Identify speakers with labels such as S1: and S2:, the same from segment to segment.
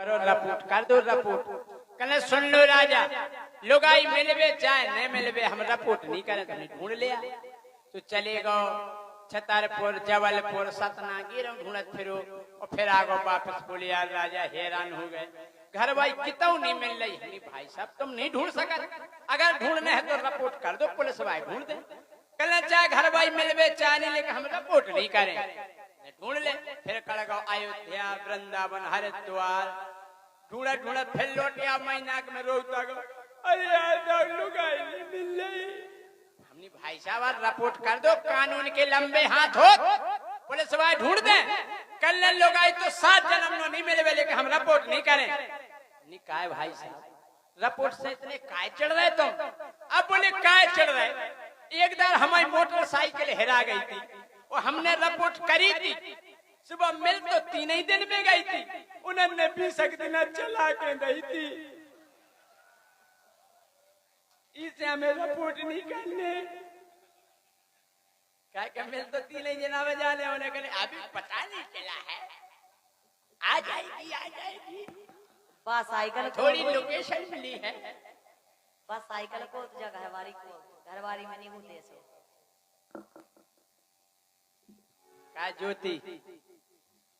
S1: करो रपूट कर दो रपूट कने सुन लो राजा लुगाई मिलवे चाहे नहीं मिलवे हम रपूट नहीं करे तुमने ढूंढ लिया तो चले गो छतरपुर जबलपुर सतना गिरो ढूंढत फिरो और फिर आगो वापस बोले यार राजा हैरान हो गए घर भाई कितौ नहीं मिल रही हनी भाई साहब तुम नहीं ढूंढ सकत अगर ढूंढने है तो रपोर्ट कर दो पुलिस भाई ढूंढ दे कल चाहे घर भाई मिलवे चाहे नहीं लेकिन हम रपोर्ट नहीं करें ढूंढ ले फिर कड़गांव अयोध्या वृंदावन हरिद्वार ढूंढा ढूंढा फिर लौटिया महीना में रोता गो अरे यार लुगाई नहीं मिल रही हमने भाई साहब रपोर्ट कर दो कानून के लंबे हाथ हो पुलिस भाई ढूंढ दे कल लोग आए तो 7 जन्म नो नहीं मिले लेकिन हम रपोर्ट नहीं करें नहीं काय भाई साहब रपोर्ट से इतने काय चढ़ रहे तुम अब बोले काय चढ़ रहे एक बार हमारी मोटरसाइकिल हेरा गई थी और हमने रपोर्ट करी थी सुबह मिल तो 3 ही दिन में गई थी उन्होंने 20 दिन चला के गई थी इसे हमें रपोर्ट नहीं करने क्या मिल तो 3 ही दिन में जाने होने के लिए अभी पता नहीं चला है आ जाएगी
S2: बस साइकिल
S1: थोड़ी लोकेशन मिली है
S2: बस साइकिल को तो जगह घरवारी को घरवारी में नहीं होते ऐसे
S1: का ज्योति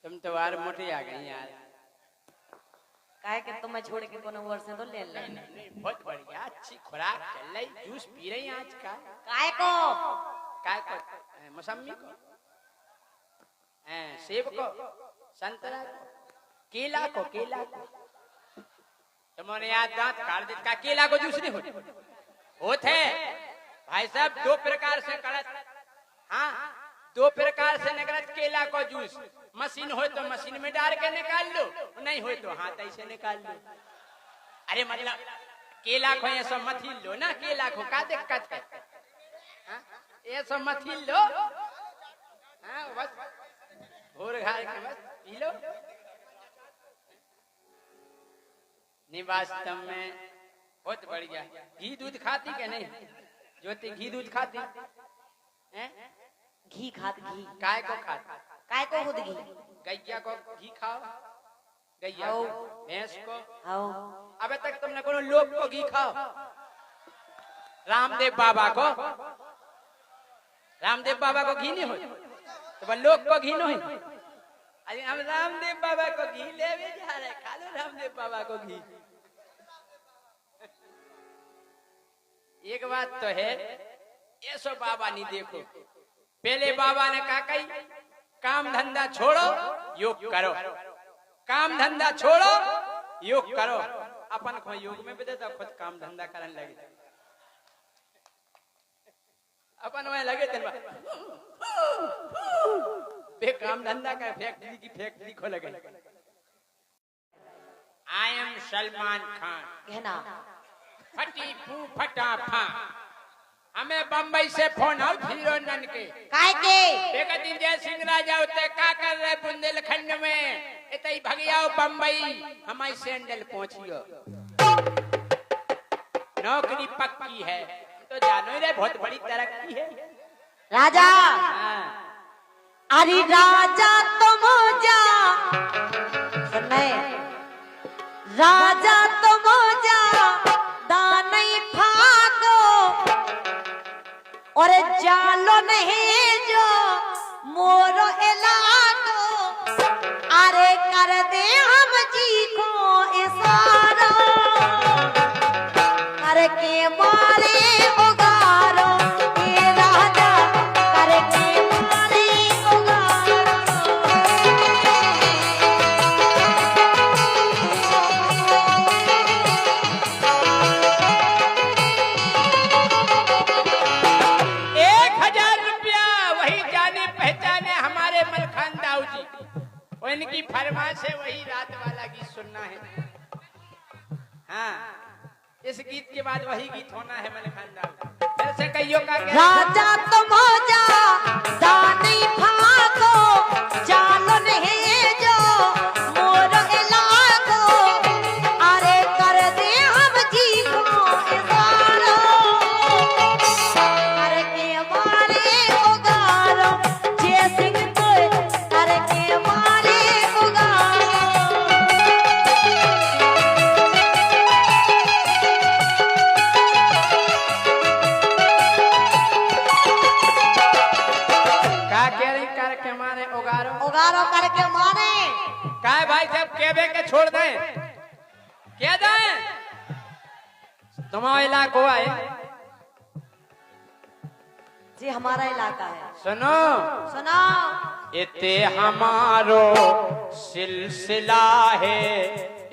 S1: तुम तो वार मोटी आ गई यार
S2: काहे कि तुम्हें छोड़ के कोनो वर्ष से तो ले ले
S1: नहीं बहुत बढ़िया अच्छी खुराक चल रही जूस पी रही आज का
S2: काय को
S1: मौसमी को सेब को संतरा को केला को तुम्हारे याद दांत काट दे का केला को जूस नहीं होते भाई साहब 2 प्रकार से कड़त हाँ 2 प्रकार से निकलत केला को जूस मशीन हो तो मशीन में डाल के निकाल लो नहीं हो तो हाथ ऐसे निकाल लो अरे मतलब केला को ये सब मत हिल लो ना केला को का दिक्कत है ये सब मत हिल लो हाँ बस भोर घाल के बस पी लो वास्तव में बहुत बढ़िया घी दूध खाती क्या नहीं ज्योति घी दूध खाती हैं
S2: घी खाती घी
S1: काय को खाती
S2: काय को खुद घी
S1: गैया को घी खाओ गैया भैंस को अबे तक तुमने कोनो लोग को घी खाओ रामदेव बाबा को घी नहीं हो तो लोग को घी नहीं अरे हम रामदेव बाबा को घी ले भी जा रहे खा लो रामदेव बाबा को घी एक बात तो है ये सो बाबा नहीं देखो पहले बाबा ने कहा कही काम धंधा छोड़ो योग करो काम धंधा छोड़ो योग करो अपन को योग में भी देता खुद काम धंधा करने लगे अपन वहां लगे बे काम धंधा का फैक्ट्री खोल गए आई एम सलमान खान
S2: कहना
S1: फटी फू फटा फा हमें बम्बई से फोन आओ हीरो नन के
S2: काय के
S1: बेगती जय सिंह राजा उते का कर रहे बुंदेलखंड में इतई भगियाओ बम्बई हमारी सैंडल पहुंचियो नौकरी पक्की है तो जानो रे बहुत बड़ी तरक्की है
S2: राजा अरे राजा तुम जा सुने राजा तुम जा दानई भागो और जालो नहीं जो मोरो इलागो अरे कर दे हम जी को इशारा करके मारे उगारो ये राजा करके मारे उगारो
S1: इनकी फरमाइश है वही रात वाला गीत सुनना है हाँ इस गीत के बाद वही गीत होना है मन खानदान फिर से कहियो का
S2: राजा तुम हो जा दानी भागो जानो नहीं जो मोरो इलागो अरे कर दे हम जी को इशारा करके मारे उगारो जय सिंह को करके मारे उगारो
S1: कहवे के छोड़ दें, कह दें तुम्हारा इलाका है
S2: जी, हमारा इलाका है।
S1: सुनो
S2: सुनो,
S1: इते हमारो सिलसिला है,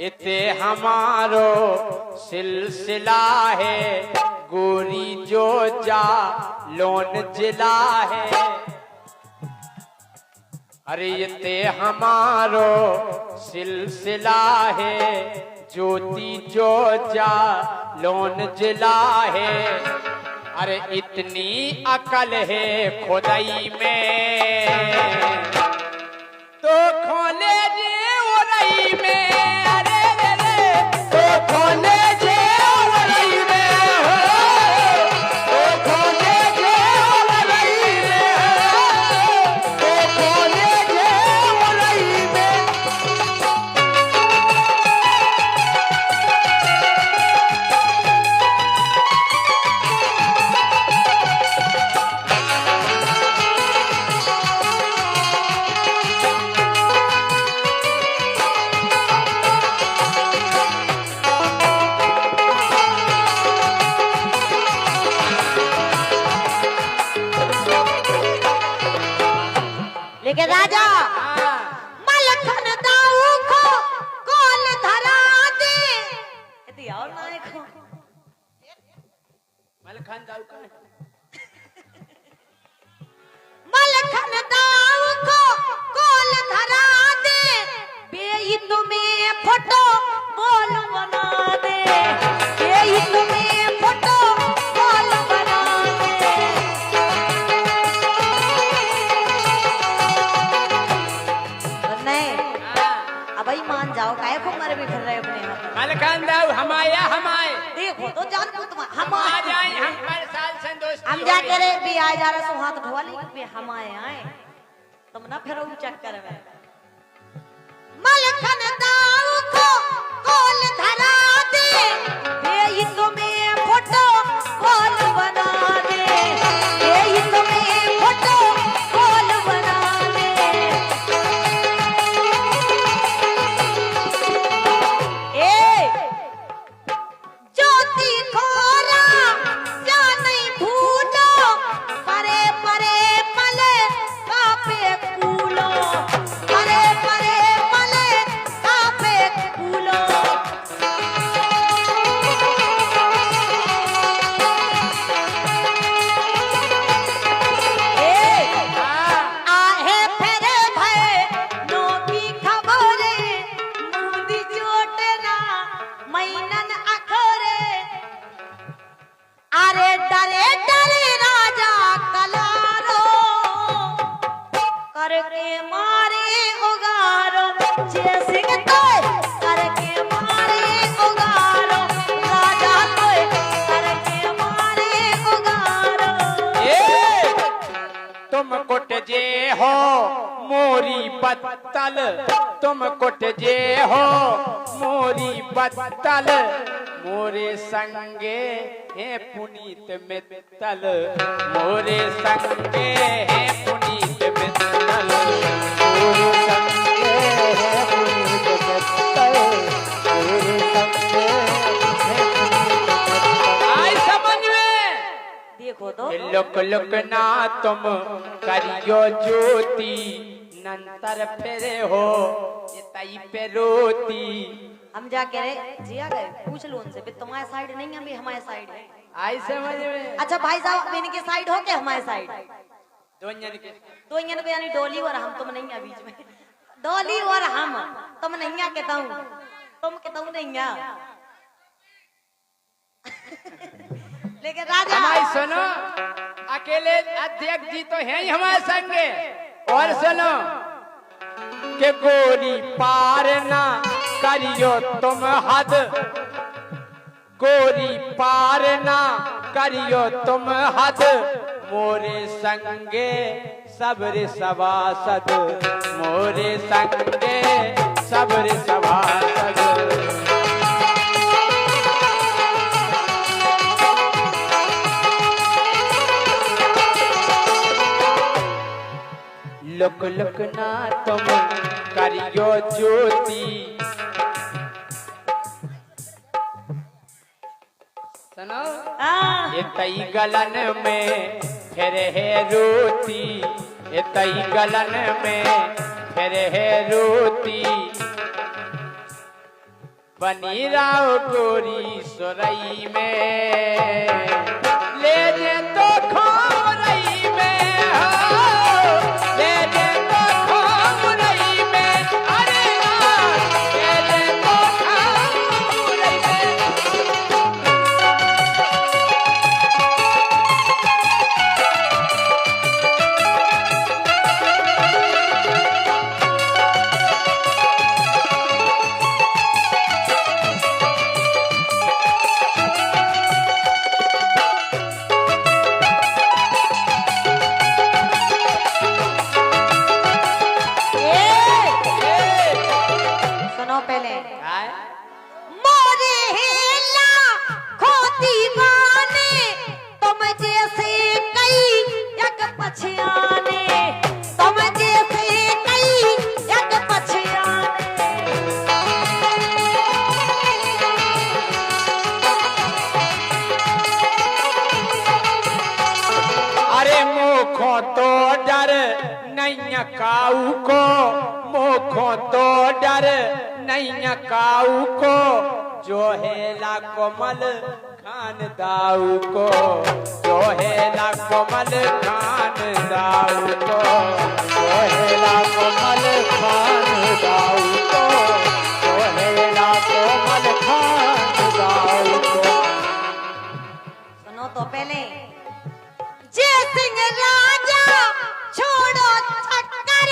S1: इते हमारो सिलसिला है, गोरी जो जा लोन जिला है। अरे इते हमारो सिलसिला है, ज्योति जो जा लोन जिला है। अरे इतनी अकल है खुदाई में तो खोले जे उरई में, अरे रे रे तो खोले जे उरई में हो, तो खोले जे उरई में हो, तो खोले जे उरई में।
S2: लेकिन राजा मलखन दाऊ को कोल धरा दे, यदि और नायक हो
S1: मलखान दाऊ का
S2: मलखन दाऊ को कोल धरा दे, बेई तुम्हें फोटो बोल बना दे, बेई तुम्हें फोटो बोल बना दे। नहीं, अब ही मान जाओ, काहे को मर भी फिर रहे अपने हाथ।
S1: मलखान दाऊ हमाया हमाए
S2: देखो तो जान को तुम हम
S1: आ जाए, हम पर साल सन दोस्ती
S2: हम जा करे भी आ जा रहा सो हाथ धोवा ली भी हम आए आए तुम ना फिर चक्कर में। मलखन दाऊ को कोल धरा दे, बेई तुम्हें फोटो कोल बना दे, बेई तुम्हें फोटो कोल बना दे। ए ज्योति खोरा जा नहीं भूलो, परे परे मले कापे कूलो, परे परे मले कापे कूलो। आहे फेरे भय नो की खबरे, मुंदी चोटना मैनन अखरे। अरे डरे डरे राजा कलारो, करके मारे उगारो, जय सिंह तो करके मारे उगारो, राजा तो करके मारे उगारो।
S1: ए, तुम कुट जे हो मोरी बत्तल, तुम कुट जे हो मोरी बत्तल, मोरे संगे है पुनीत मित्तल, मोरे संगे है पुनीत मित्तल, मोरे संगे है पुनीत मित्तल, मोरे संगे है पुनीत मित्तल। आई समझ में
S2: देखो तो
S1: लुक लुक ना तुम करियो ज्योति, नंतर फेरे हो ये तई पे रोती।
S2: हम जा कह रहे जिया गए पूछ लो उनसे भी तुम्हारे साइड नहीं है, भी हमारे साइड है।
S1: आई समझ में।
S2: अच्छा भाई साहब, इनके साइड हो के हमारे साइड?
S1: दोनों के
S2: दो इंजन पे यानी डोली और हम, तुम नहीं है बीच में। डोली और हम, तुम नहीं है कहता हूँ, तुम कहता हूँ नहीं है। लेकिन राजा
S1: हमारी सुनो, अकेले अध्यक्ष जी तो हैं ही हमारे संगे। और सुनो के गोरी पार ना करियो तुम हद, गोरी पार ना करियो तुम हद, मोरे संगे सब्र सभासद, मोरे संगे सब्र सभासद। लुक लुक ना तुम करियो ज्योति, ये तई गलन में फिर है रोती, ये तई गलन में फिर है रोती। बनी राव गोरी सुरई में ले जे तो खोरई में हो, ले जे तो खोरई में, अरे ले जे तो खोरई में।
S2: सुनो पहले
S1: काय?
S2: मोरे हेला खोती बाने तुम जैसे कई एक पछियाने, तुम जैसे कई एक पछियाने।
S1: अरे मोखो तो डर नहीं काऊ को, मोखो तो डर नहीं काऊ को, जो हेला कोमल खान दाऊ को, जो हेला कोमल खान दाऊ को, जो हेला कोमल खान दाऊ को, जो हेला कोमल खान दाऊ को।
S2: सुनो तो पहले जय सिंह राजा छोड़ो चक्कर,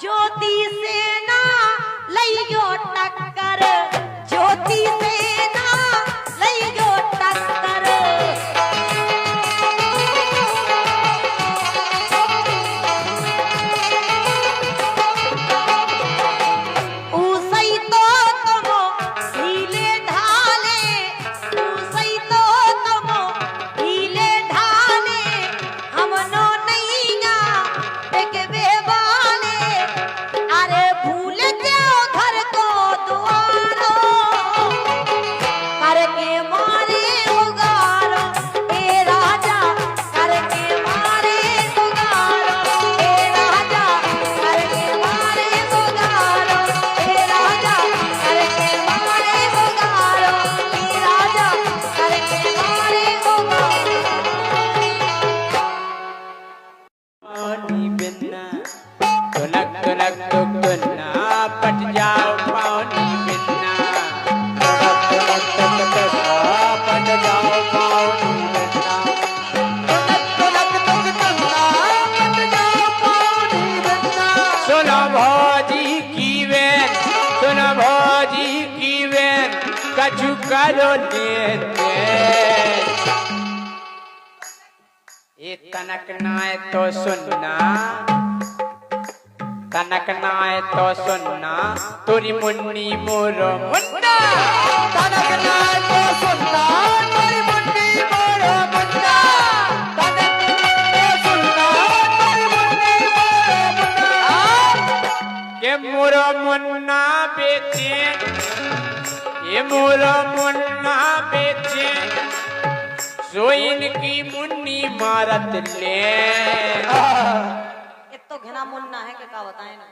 S2: ज्योति सेना लइयो टक्कर, ज्योति सेना लइयो टक्कर। ऊसई तो तुम हीले ढाले, ऊसई तो तुम हीले ढाले, हमनो नैया एक बेवाले। अरे भूल जाओ घर को दुआरो, करके मारे उगारो ए राजा, करके मारे उगारो ए राजा, करके मारे उगारो ए राजा, करके मारे उगारो ए राजा, करके मारे उगारो।
S1: पानी बिना तुनक तुनक तुकना पट जाओ, पानी बिना तुनक तुनक तुकना पट जाओ, पानी बिना तुनक तुनक तुकना पट जाओ, पानी बिना। सुनो भौजी की वेन, सुनो भौजी की वेन, कछु करो लेते। ये तनक नाय तो सुनना, तनक नाय तो सुनना, तोरी मुन्नी मोरो मुन्ना। तनक नाय तो सुनना, तोरी मुन्नी मोरो मुन्ना। तनक नाय तो सुनना, तोरी मुन्नी मोरो मुन्ना। के मोरो मुन्ना बेचे, ये मोरो मुन्ना बेचे, सो इनकी मुन्नी मारत ले।
S2: ये तो घना मुन्ना है कि का बताएं ना।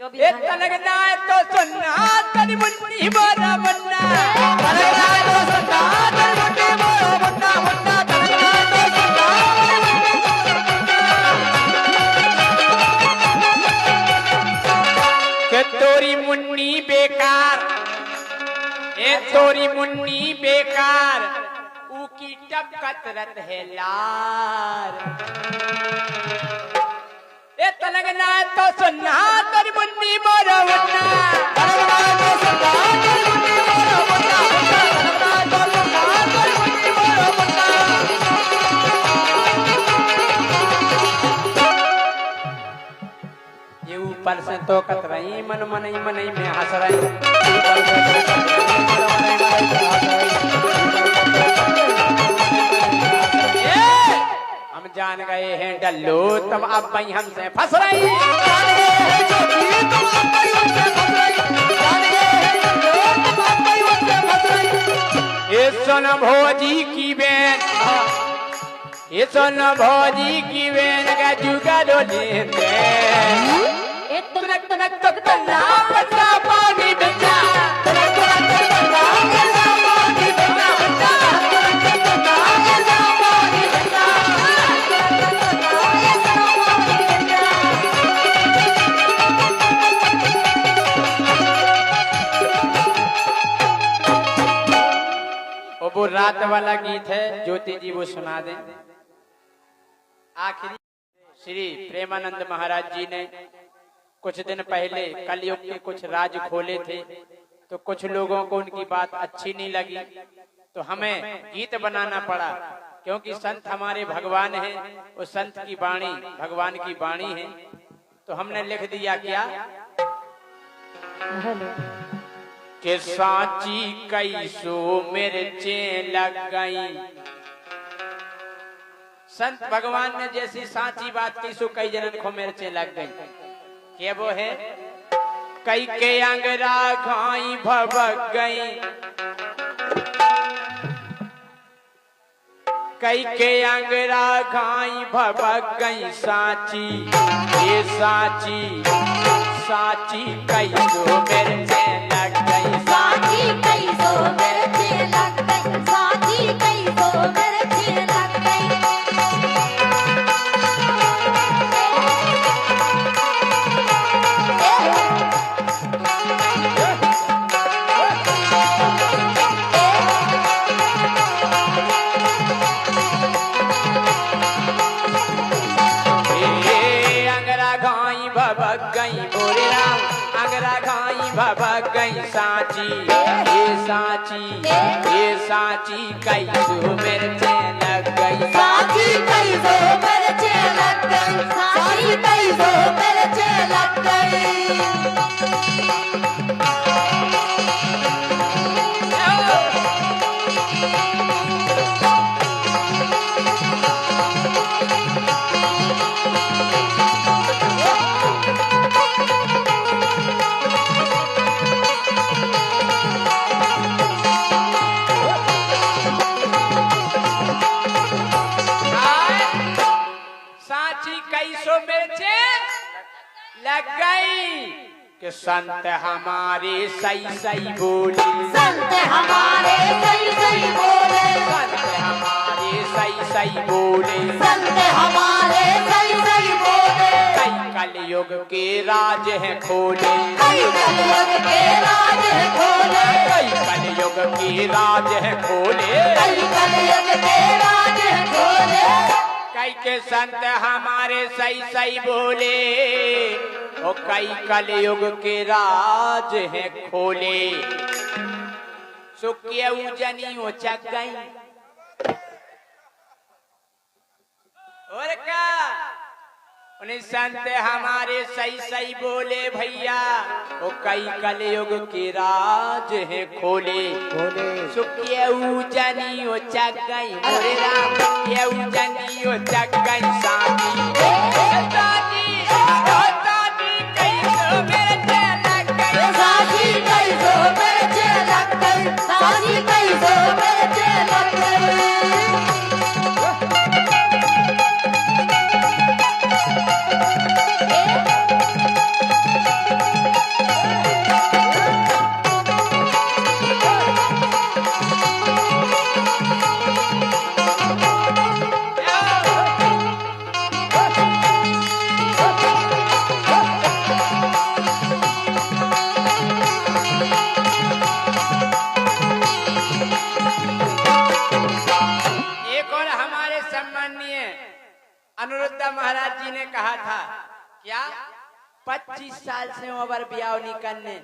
S2: 24
S1: ये
S2: घंटे
S1: तनकना है तो सुनना, तेरी मुन्नी मारा मुन्ना। तनकना है तो सुनना, तेरी मुन्नी मारा मुन्ना मुन्ना। तनकना है तो सुनना, के तोरी मुन्नी बेकार, ए तोरी मुन्नी बेकार, की टपकत रत है लार। ए तलगना तो सुनना, तेरी मुन्नी मोरो मुन्ना। तलगना तो सुनना, तेरी मुन्नी मोरो मुन्ना मुन्ना। तलगना तो सुनना, तेरी मुन्नी मोरो मुन्ना। ये ऊपर से तो कत रही, मन मन में हंस रही। हम जान गए हैं डल्लो, तुम अब भाई हमसे फंस रही। ये सुनो भोजी की बेन ये सोना भोजी की बेन का जुगाड़ो लेते
S2: तुनक तुनक तुक तना
S1: बच्चा पानी बच्चा वो रात वाला गीत है ज्योति जी वो सुना दें। आखिरी श्री प्रेमानंद महाराज जी ने कुछ दिन पहले कलयुग के कुछ राज खोले थे, तो कुछ लोगों को उनकी बात अच्छी नहीं लगी, तो हमें गीत बनाना पड़ा, क्योंकि संत हमारे भगवान हैं, वो संत की वाणी भगवान की वाणी है। तो हमने लिख दिया क्या कि सांची कैसो मिर्चे लग गई। संत भगवान ने जैसी सांची बात की सो कई जनन को मिर्चे लग गई। क्या वो है कई के अंगरा घाई भभक गई, कई के अंगरा घाई भभक गई सांची ये सांची सांची कैसो मिर्चे लग गई,
S2: साची कैसो मिर्चे लग गई, साची कैसो मिर्चे लग गई।
S1: भभक गई सांची ये सांची कैसो मिर्चे लग गई,
S2: साची कैसो मिर्चे लग गई, साची कैसो मिर्चे लग गई।
S1: लग गई कि संत हमारे सही सही बोले,
S2: संत हमारे सही सही बोले,
S1: संत हमारे सही सही बोले,
S2: संत हमारे सही सही बोले।
S1: कई कलयुग के राज है खोले,
S2: कई कलयुग के राज है खोले,
S1: कई कलयुग के राज है खोले,
S2: कई कलयुग के राज है खोले।
S1: कई के संत हमारे सही सही बोले, ओ कई कलयुग के राज है खोले, सुखिया उजनी ओ चक गई। और क्या उन्हें संत हमारे सही सही बोले भैया, ओ कई कलयुग के राज है खोले, सुखिया उजनी ओ चक गई। मोरे राम ये उजनी ओ चक गई साथी
S2: साची कैसो मिर्चे लग गई, साची कैसो मिर्चे लग गई।
S1: अनुरुद्धा महाराज जी ने कहा था क्या 25 साल से उम्र ब्याह नहीं करने,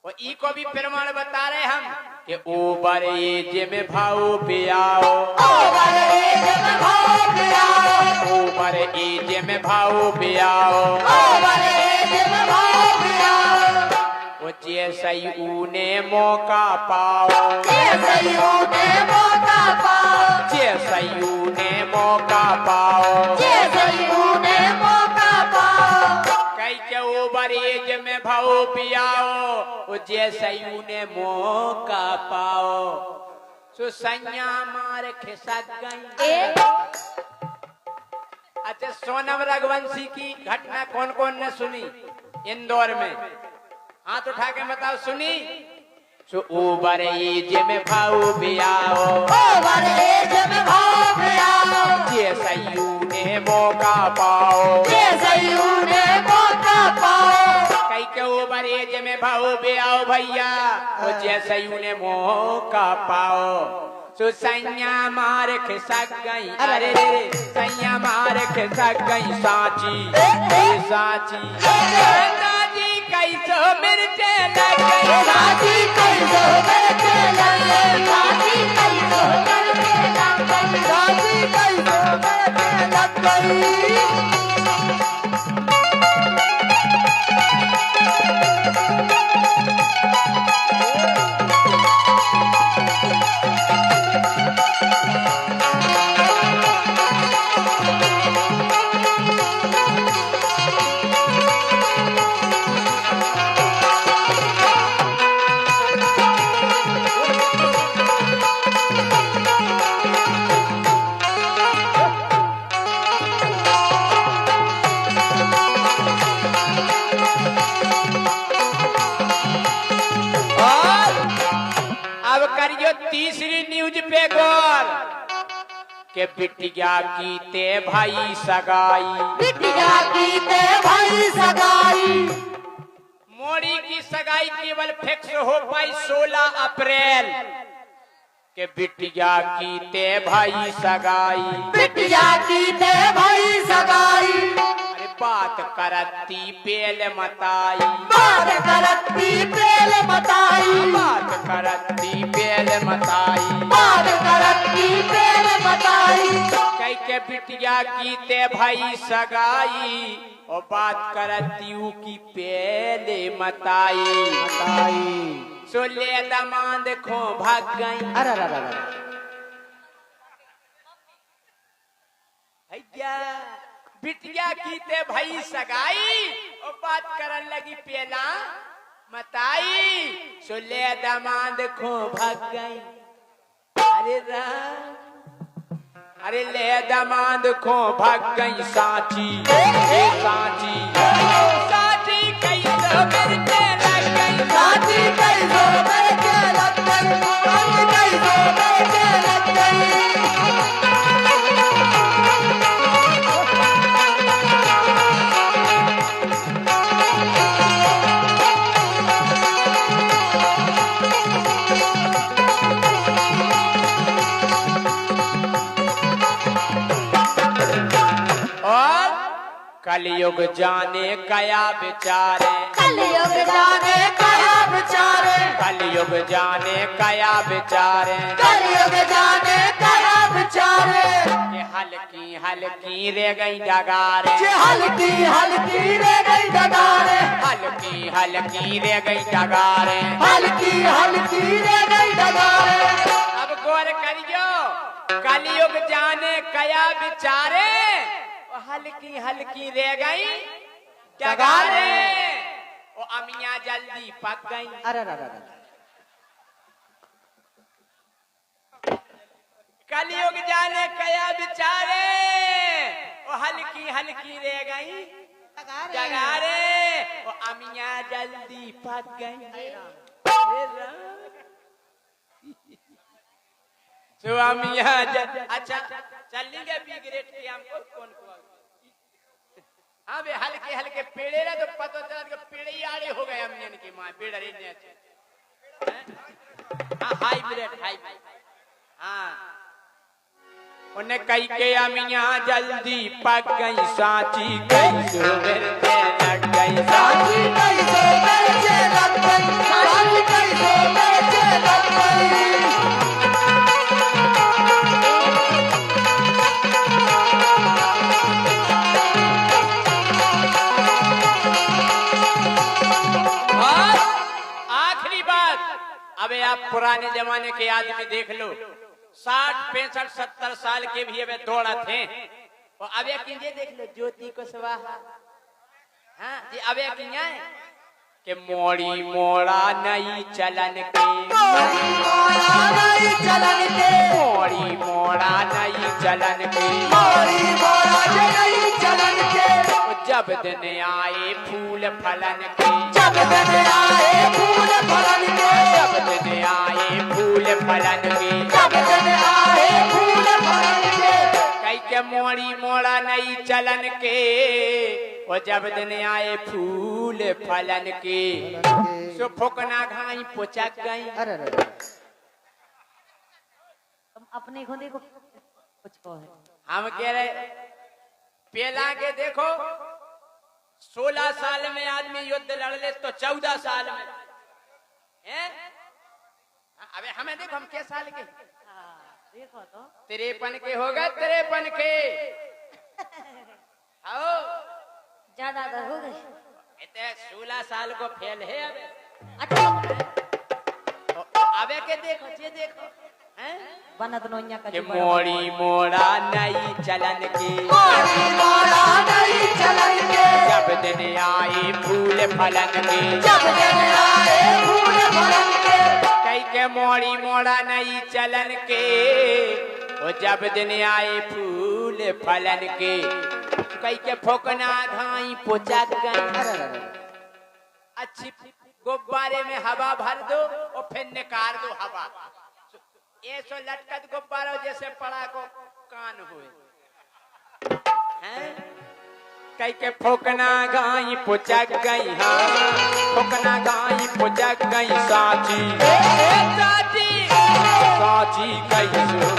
S1: और ई को भी प्रमाण बता रहे हम कि ऊपर एज में भाव ब्याओ,
S2: ओवर एज में भाव ब्याओ,
S1: ऊपर एज में भाव ब्याओ,
S2: ओवर एज में भाव ब्याओ।
S1: वो जैसे ऊने मौका पाओ,
S2: जैसे ऊने मौका पाओ,
S1: जैसे ऊने मौका पाओ,
S2: जैसे ऊने मौका पाओ।
S1: कई के ओवर एज में भाव पियाओ, वो जैसे ऊने मौका पाओ, सो सैया मार खिसक गई।
S2: ए
S1: अच्छा, सोनम रघुवंशी की घटना कौन कौन ने सुनी इंदौर में? हाथ उठा के बताओ, सुनी? सो ऊबर एज में भाऊ भी आओ,
S2: ओवर एज में भाव भी आओ,
S1: जे सयू ने मौका पाओ,
S2: जे सयू ने मौका पाओ,
S1: कई के ऊबर एज में भाऊ भी आओ भैया, ओ जे सयू ने मौका पाओ। सो सैया मार खिसक गई, अरे रे सैया मार खिसक गई साची, साची साची कैसो मिर्चे लग गई,
S2: साथी कैसो करके लगे, साथी कैसो करके लग गई, साथी कैसो करके लग गई।
S1: अब करियो तीसरी न्यूज पे गौर के बिटिया की ते भाई सगाई,
S2: बिटिया की ते भाई सगाई,
S1: मोड़ी की सगाई केवल फिक्स हो पाई 16 अप्रैल के बिटिया की ते भाई सगाई,
S2: बिटिया की ते भाई सगाई,
S1: अरे बात करती पेल मताई,
S2: बात करती पेल मताई,
S1: बात करती पेल मताई,
S2: बात करती पेल मताई,
S1: कई के बिटिया की ते भाई सगाई और बात करती ऊ की पेले मताई, मताई सो ले दमाद खो भाग गई।
S2: अरे अरे अरे
S1: भैया बिटिया की ते भाई सगाई और बात करन लगी पेला मताई, सो ले दमाद खो भाग गई। अरे राम, अरे ले दमाद खो भाग गई साची, साची साची कैसे मिर्चे लग गई,
S2: साथी कैसो करके लग गई, साथी कैसो करके लग गई।
S1: और कलयुग जाने कया बेचारे,
S2: कलयुग जाने कया बेचारे,
S1: कलयुग जाने कया बेचारे,
S2: कलयुग जाने कया बेचारे,
S1: ये हल्की हल्की रह गई डगारे,
S2: जे हल्की हल्की रह गई डगारे,
S1: हल्की हल्की रह गई डगारे।
S2: हल्की हल्की रह गई डगारे।
S1: अब गौर करियो, कलयुग जाने कया बेचारे, वो हल्की हल्की रह गई डगारे, वो अमिया जल्दी पक गई।
S2: अरे अरे अरे
S1: कलयुग जाने कया बेचारे, वो हल्की हल्की रह गई डगारे, वो अमिया जल्दी पक गई। अरे राम। तो अमिया अच्छा चलेंगे बी ग्रेड के हमको कौन को? हाँ बे हल्के हल्के पेड़े रहे तो पता चला कि पेड़े ही आड़े हो गए अमियन की माँ पेड़ रे ने। हाँ हाइब्रिड हाइब्रिड। हाँ उन्हें कई के अमिया जल्दी पक गई साची, कैसे मिर्चे लग गई साची,
S2: साथी कैसो करके लग गई, साथी कैसो करके लग गई।
S1: और आखिरी बात, अबे आप पुराने जमाने के आदमी देख लो, 60 65 70 साल के भी अबे दौड़ा थे, और अबे किंजे देख लो ज्योति कुशवाहा। हाँ जी अबे किंजा है के मोड़ी मोड़ा नहीं चलन के,
S3: मोड़ी मोड़ा नहीं चलन के,
S1: मोड़ी मोड़ा नहीं चलन के,
S3: मोड़ी मोड़ा नहीं चलन के।
S1: जब दिन आए फूल फलन के,
S3: जब दिन आए फूल फलन के,
S1: जब दिन आए फूल फलन के,
S3: जब दिन आए फूल फलन के।
S1: कई के मोड़ी मोड़ा नहीं चलन के, वो जब दिन आए फूल फलन के, सो फुकना घाई पोचक गई।
S3: अरे अरे
S2: तुम अपने खुद को कुछ कहो है।
S1: हम कह रहे पेला के देखो 16 साल में आदमी युद्ध लड़ ले तो 14 साल में हैं? अबे हमें देखो हम क्या साल के,
S2: देखो तो
S1: 53 के हो गए, 53 के आओ
S2: ज्यादा हो गए।
S1: इतने 16 साल को फेल है अबे।
S2: अच्छा
S1: अबे के देखो ये देखो हैं?
S2: बनत नोइया का
S1: के मोड़ी मोड़ा नहीं चलन के,
S3: मोड़ी मोड़ा नहीं चलन के,
S1: जब दिन आए फूल फलन के,
S3: जब दिन आए फूल फलन के।
S1: कई के मोड़ी मोड़ा नहीं चलन के, वो जब दिन आए फूल फलन के, कई के फुकना घाई पोचक गई। अच्छी गुब्बारे में हवा भर दो और फिर निकाल दो हवा, ये सो लटकत गुब्बारा जैसे पड़ा को कान हुए हैं? कई के फुकना घाई पोचक गई, हाँ फुकना घाई पोचक गई साची साची साची कैसो